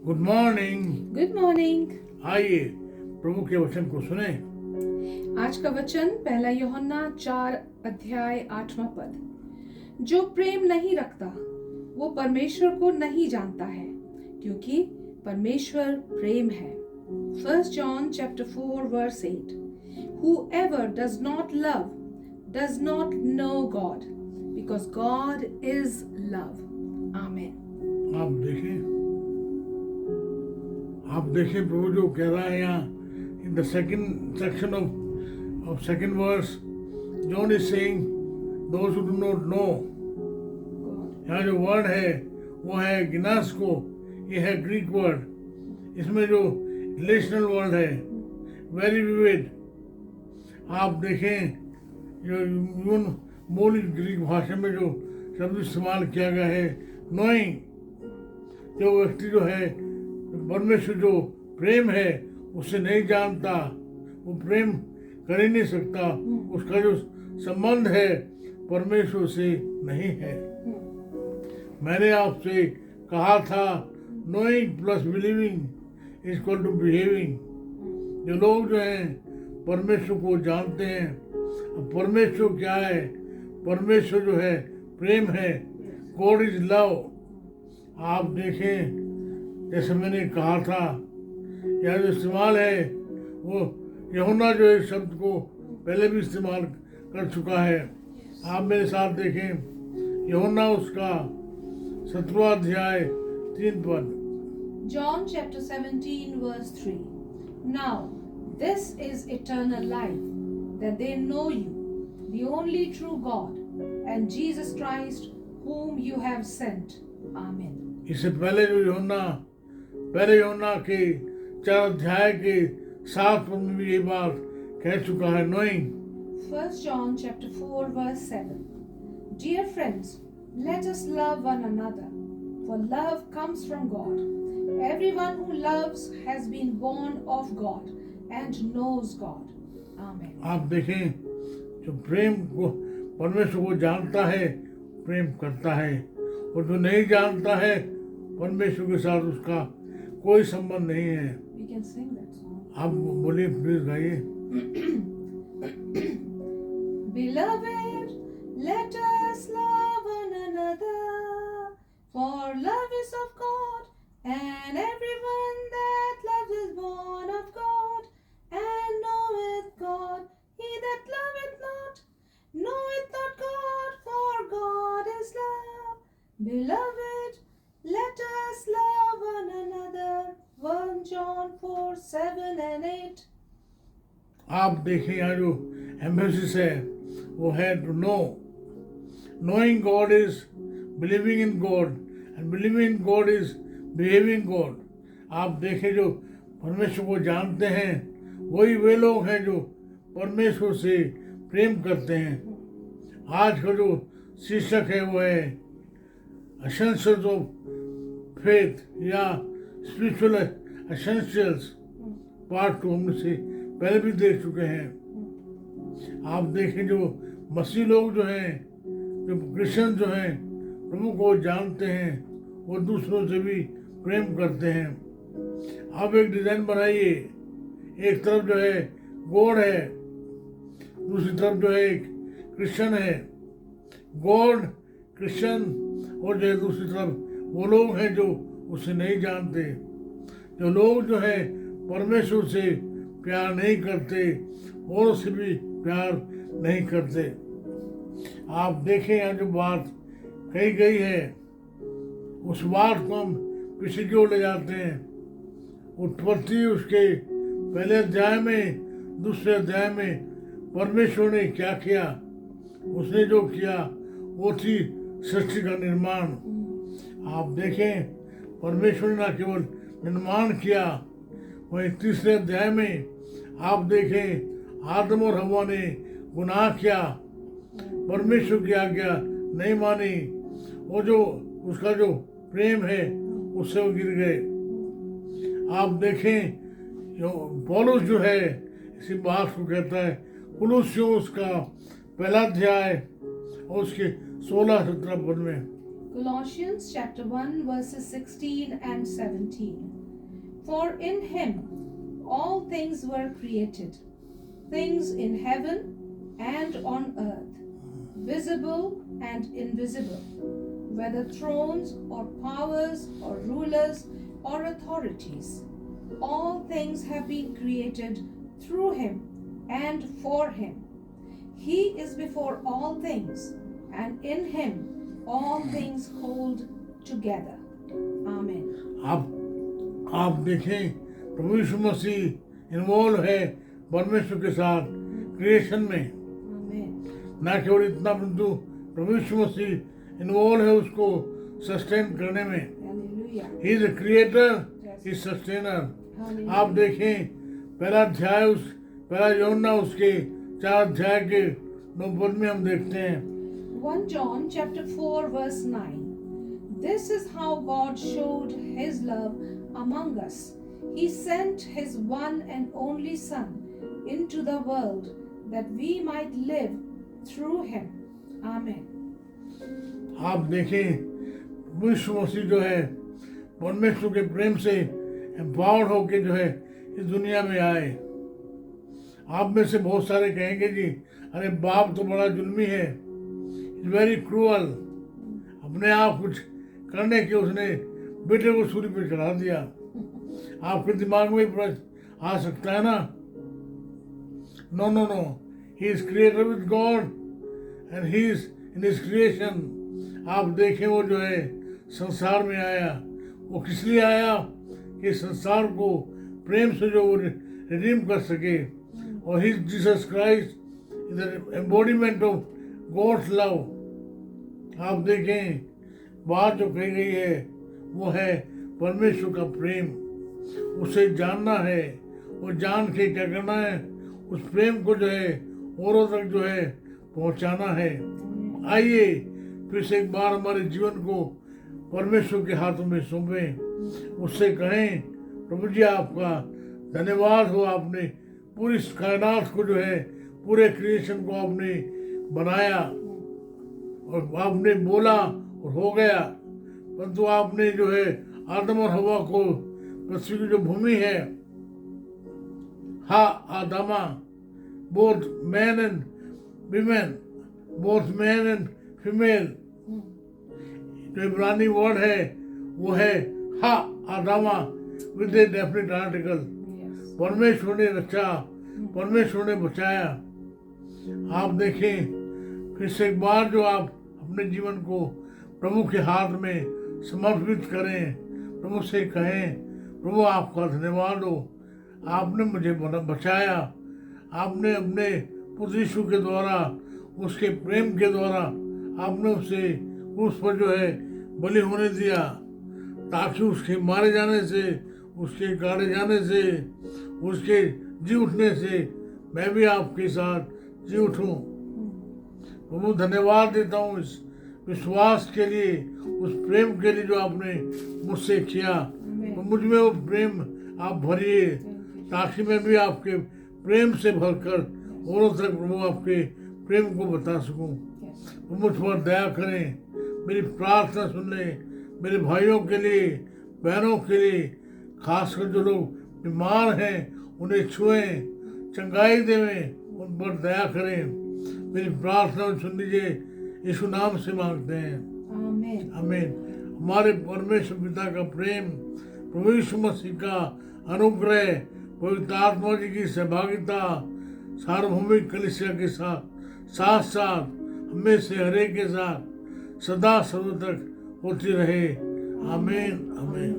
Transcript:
Good morning. Good morning. आइए प्रभु के वचन को सुने। आज का वचन पहला यूहन्ना 4 अध्याय 8वां पद। जो प्रेम नहीं रखता वो परमेश्वर को नहीं जानता है, क्योंकि परमेश्वर प्रेम है। 1 John chapter 4 verse 8. Whoever does not love does not know God, because God is love. Amen. आप देखें प्रभु जो कह रहा है यहाँ in the second section of second verse, John is saying those who do not know. यहाँ जो word है वो है गिनास को, ये है ग्रीक वर्ड। इसमें जो रिलेशनल वर्ड है वेरी विविड। आप देखें जो मूल ग्रीक भाषा में जो शब्द इस्तेमाल किया गया है, नोइंग, जो व्यक्ति जो है परमेश्वर जो प्रेम है उसे नहीं जानता, वो प्रेम कर ही नहीं सकता, उसका जो संबंध है परमेश्वर से नहीं है। मैंने आपसे कहा था knowing plus believing is equal to behaving. जो लोग जो हैं परमेश्वर को जानते हैं, परमेश्वर क्या है? परमेश्वर जो है प्रेम है। God is love. आप देखें जैसे मैंने कहा था, यह जो इस्तेमाल है वो यूहन्ना जो इस शब्द को पहले भी इस्तेमाल कर चुका है। आप मेरे साथ देखें यूहन्ना उसका 17वां अध्याय 3 पद। John chapter 17 verse 3. Now this is eternal life, that they know you, the only true God, and Jesus Christ whom you have sent. Amen. इससे पहले जो पहले यूहन्ना के 4 अध्याय के 7 पद में भी ये बात कह चुका है, knowing. 1 John chapter 4 verse 7. Dear friends, let us love one another, for love comes from God. Everyone who loves has been born of God and knows God. Amen. आप देखें जो प्रेम को परमेश्वर को जानता है प्रेम करता है, और जो नहीं जानता है परमेश्वर के साथ उसका कोई संबंध नहीं है। We can sing that song. आप बोलिए, प्लीज गाइए। Beloved, let us love one another, for love is of God, and everyone that loves is born of God, and knoweth God. He that loveth not, knoweth not God, for God is love. Beloved, let us love one another. 1 John 4, 7 and 8. आप देखें यहाँ जो emphasis है वो है to know. Knowing God is believing in God, and believing in God is behaving God. आप देखें जो परमेश्वर को जानते हैं वही वे लोग हैं जो परमेश्वर से प्रेम करते हैं। आज का जो शीर्षक है वो है एसेंशियल्स ऑफ फेथ या स्पिरिचुअल एसेंशियल्स पार्ट 2 हम से पहले भी देख चुके हैं। आप देखें जो मसीह लोग जो हैं, जो क्रिश्चियन जो हैं, प्रभु को जानते हैं, वो दूसरों से भी प्रेम करते हैं। आप एक डिज़ाइन बनाइए, एक तरफ जो है गॉड है, दूसरी तरफ जो है एक क्रिश्चियन है। गॉड, क्रिश्चियन, और जो है दूसरी तरफ वो लोग हैं जो उसे नहीं जानते, जो लोग जो है परमेश्वर से प्यार नहीं करते और उससे भी प्यार नहीं करते। आप देखें यहाँ जो बात कही गई है उस बात को हम पीछे की ओर ले जाते हैं। उत्पत्ति उसके पहले अध्याय में, दूसरे अध्याय में परमेश्वर ने क्या किया? उसने जो किया वो थी सृष्टि का निर्माण। आप देखें परमेश्वर ने न केवल निर्माण किया, वहीं तीसरे अध्याय में आप देखें आदम और हव्वा ने गुनाह किया, परमेश्वर की आज्ञा नहीं मानी, वो जो उसका जो प्रेम है उससे वो गिर गए। आप देखें पौलुस जो है इसी बात को कहता है, कुलुस्सियों उसका 1 अध्याय और उसके 16-17 पद में। Colossians chapter 1 verses 16 and 17. For in him all things were created, things in heaven and on earth, visible and invisible, whether thrones or powers or rulers or authorities. All things have been created through him and for him. He is before all things, and in him all things hold together. Amen. आप देखें प्रभु यीशु मसीह involve है परमेश्वर के साथ creation में, Amen. ना केवल इतना परंतु प्रभु यीशु मसीह इन्वॉल्व है उसको सस्टेन करने में. Hallelujah. He is the creator, Yes. He sustainer. Hallelujah. आप देखें पहला यूहन्ना उसके 4 अध्याय के 9 पद में हम देखते हैं 1 John chapter 4 verse 9. This is how God showed his love among us. He sent his one and only Son into the world that we might live through him. Amen. आप देखें विश्व मसीह जो है परमेश्वर के प्रेम से एम्पावर्ड होके जो है इस दुनिया में आए. आप में से बहुत सारे कहेंगे जी अरे बाप तो बड़ा जुल्मी है, इज वेरी क्रूअल. अपने आप कुछ करने के उसने बेटे को सूली पे चढ़ा दिया. आपके दिमाग में प्रश्न आ सकता है ना. No no no, he is creator with God and he is in his creation. आप देखें वो जो है संसार में आया, वो किस लिए आया कि संसार को प्रेम से जो वो रिडीम कर सके. और ही Jesus Christ is the embodiment of God's love. आप देखें बात जो कही गई है वो है परमेश्वर का प्रेम. उसे जानना है और जान के क्या करना है, उस प्रेम को जो है औरों तक जो है पहुंचाना है. आइए फिर से एक बार हमारे जीवन को परमेश्वर के हाथों में सौंपें. उससे कहें प्रभु जी आपका धन्यवाद हो, आपने पूरी कायनात को जो है पूरे क्रिएशन को आपने बनाया और आपने बोला और हो गया. परंतु आपने जो है आदम और हवा को पृथ्वी की जो भूमि है आदामा, both man and women, both man and female, जो इब्रानी वर्ड है वो है आदामा with a definite article. Yes. परमेश्वर ने रचा, परमेश्वर ने बचाया. आप देखें फिर से एक बार जो आप अपने जीवन को प्रभु के हाथ में समर्पित करें, प्रभु से कहें प्रभु आपका धन्यवाद हो, आपने मुझे बचाया, आपने अपने पुत्र यीशु के द्वारा, उसके प्रेम के द्वारा आपने उसे उस पर जो है बलि होने दिया, ताकि उसके मारे जाने से, उसके गाड़े जाने से, उसके जी उठने से मैं भी आपके साथ जी उठूं. प्रभु धन्यवाद देता हूँ इस विश्वास के लिए, उस प्रेम के लिए जो आपने मुझसे किया. तो मुझ में वो प्रेम आप भरिए ताकि मैं भी आपके प्रेम से भरकर औरों तक प्रभु आपके प्रेम को बता सकूं. तो मुझ पर दया करें, मेरी प्रार्थना सुन लें. मेरे भाइयों के लिए, बहनों के लिए, खासकर जो लोग बीमार हैं उन्हें छुएं, चंगाई देवें, उन पर दया करें. मेरी प्रार्थना सुन लीजिए, यीशु नाम से मांगते हैं. Amen. आमीन. हमारे परमेश्वर पिता का प्रेम, प्रभु यीशु मसीह का अनुग्रह, पवित्र आत्मा जी की सहभागिता सार्वभौमिक कलीसिया के साथ साथ हमें से हरे के साथ सदा सर्व तक होती रहे. आमीन. आमीन.